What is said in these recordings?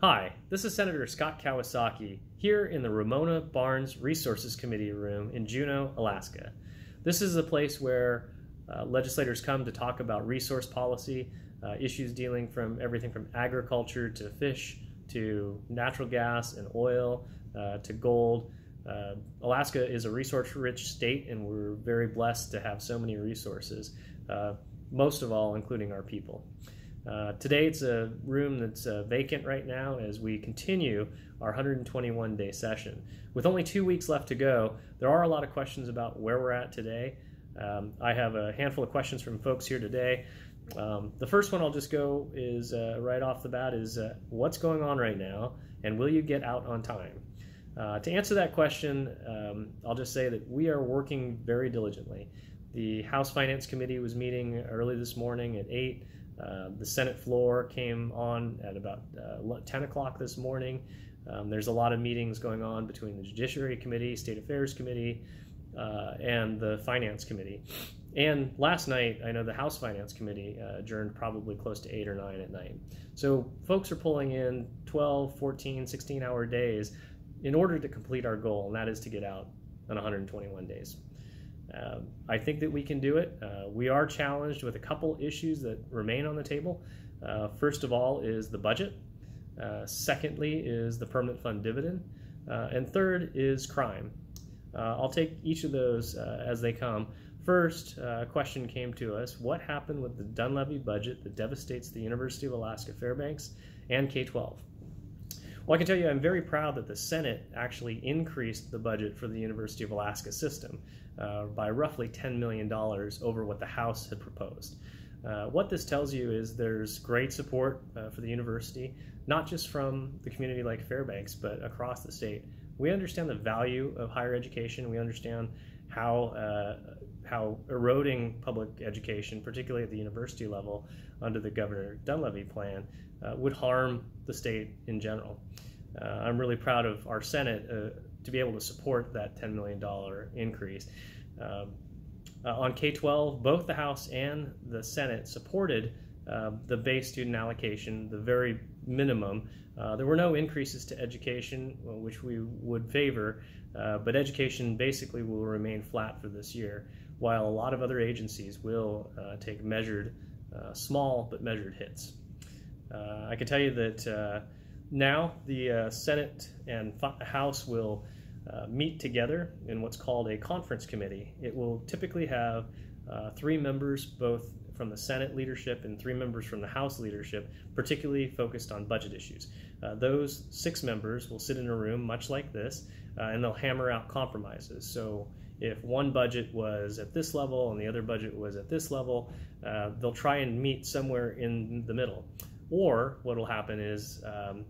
Hi, this is Senator Scott Kawasaki here in the Ramona Barnes Resources Committee room in Juneau, Alaska. This is a place where legislators come to talk about resource policy, issues dealing from everything from agriculture to fish to natural gas and oil to gold. Alaska is a resource-rich state, and we're very blessed to have so many resources, most of all including our people. Today it's a room that's vacant right now as we continue our 121-day session. With only 2 weeks left to go, there are a lot of questions about where we're at today. I have a handful of questions from folks here today. The first one I'll just go is right off the bat is what's going on right now, and will you get out on time? To answer that question, I'll just say that we are working very diligently. The House Finance Committee was meeting early this morning at 8. The Senate floor came on at about 10 o'clock this morning. There's a lot of meetings going on between the Judiciary Committee, State Affairs Committee, and the Finance Committee. And last night, I know the House Finance Committee adjourned probably close to 8 or 9 at night. So folks are pulling in 12, 14, 16-hour days in order to complete our goal, and that is to get out on 121 days. I think that we can do it. We are challenged with a couple issues that remain on the table. First of all is the budget. Secondly is the permanent fund dividend. And third is crime. I'll take each of those as they come. First, a question came to us: what happened with the Dunleavy budget that devastates the University of Alaska Fairbanks and K-12? Well, I can tell you I'm very proud that the Senate actually increased the budget for the University of Alaska system by roughly $10 million over what the House had proposed. What this tells you is there's great support for the university, not just from the community like Fairbanks, but across the state. We understand the value of higher education. We understand how eroding public education, particularly at the university level under the Governor Dunleavy plan, would harm the state in general. I'm really proud of our Senate to be able to support that $10 million increase. On K-12, both the House and the Senate supported the base student allocation, the very minimum. There were no increases to education, which we would favor, but education basically will remain flat for this year, while a lot of other agencies will take measured, small but measured hits. I can tell you that now the Senate and House will meet together in what's called a conference committee. It will typically have 3 members, both from the Senate leadership and 3 members from the House leadership, particularly focused on budget issues. Those 6 members will sit in a room much like this, and they'll hammer out compromises. So if one budget was at this level and the other budget was at this level, they'll try and meet somewhere in the middle. Or what will happen is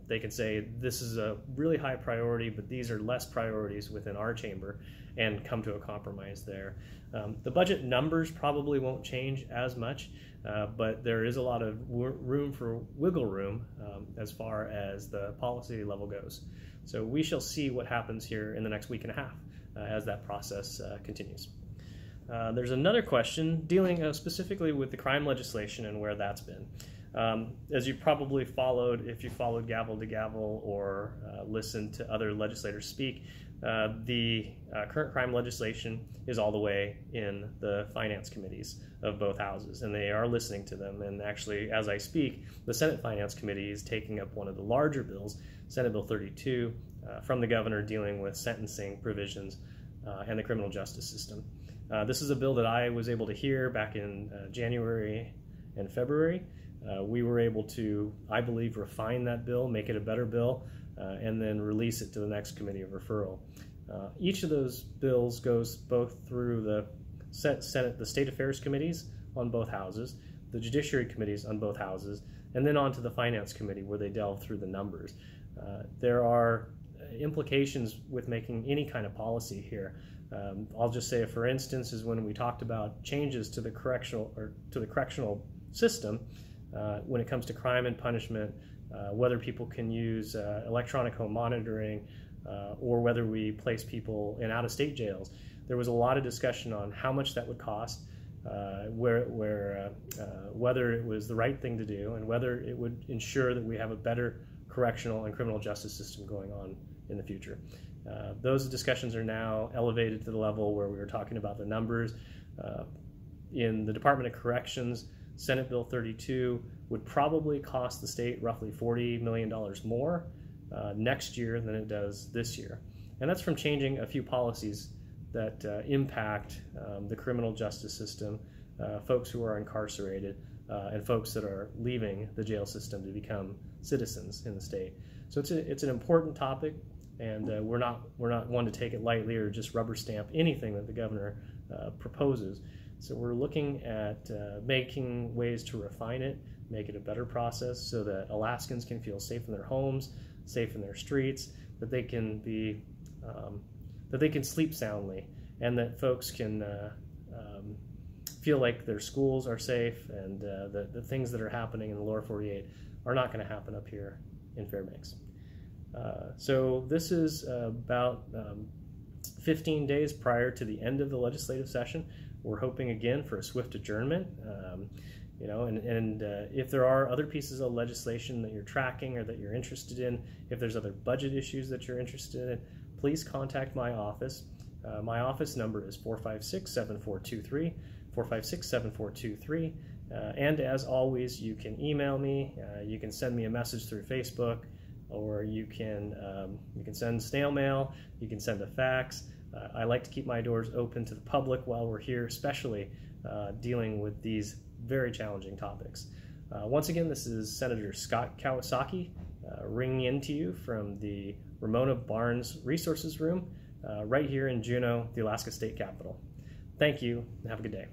they can say, this is a really high priority, but these are less priorities within our chamber, and come to a compromise there. The budget numbers probably won't change as much, but there is a lot of room for wiggle room as far as the policy level goes. So we shall see what happens here in the next week and a half as that process continues. There's another question dealing specifically with the crime legislation and where that's been. As you probably followed, if you followed gavel to gavel or listened to other legislators speak, the current crime legislation is all the way in the finance committees of both houses, and they are listening to them. And actually, as I speak, the Senate Finance Committee is taking up one of the larger bills, Senate Bill 32, from the governor dealing with sentencing provisions and the criminal justice system. This is a bill that I was able to hear back in January and February. We were able to, I believe, refine that bill, make it a better bill, and then release it to the next committee of referral. Each of those bills goes both through the Senate, the State Affairs Committees on both houses, the Judiciary Committees on both houses, and then on to the Finance Committee where they delve through the numbers. There are implications with making any kind of policy here. I'll just say, for instance, is when we talked about changes to the correctional system. When it comes to crime and punishment, whether people can use electronic home monitoring or whether we place people in out-of-state jails. There was a lot of discussion on how much that would cost, whether it was the right thing to do, and whether it would ensure that we have a better correctional and criminal justice system going on in the future. Those discussions are now elevated to the level where we were talking about the numbers. In the Department of Corrections, Senate Bill 32 would probably cost the state roughly $40 million more next year than it does this year. And that's from changing a few policies that impact the criminal justice system, folks who are incarcerated, and folks that are leaving the jail system to become citizens in the state. So it's an important topic, and we're not one to take it lightly or just rubber stamp anything that the governor proposes. So we're looking at making ways to refine it, make it a better process so that Alaskans can feel safe in their homes, safe in their streets, that they can sleep soundly, and that folks can feel like their schools are safe, and the things that are happening in the lower 48 are not going to happen up here in Fairbanks. So this is about 15 days prior to the end of the legislative session. We're hoping again for a swift adjournment. You know, and if there are other pieces of legislation that you're tracking or that you're interested in, if there's other budget issues that you're interested in, please contact my office. My office number is 456-7423, 456-7423. And as always, you can email me, you can send me a message through Facebook, or you can send snail mail, you can send a fax. I like to keep my doors open to the public while we're here, especially dealing with these very challenging topics. Once again, this is Senator Scott Kawasaki ringing in to you from the Ramona Barnes Resources Room right here in Juneau, the Alaska State Capitol. Thank you, and have a good day.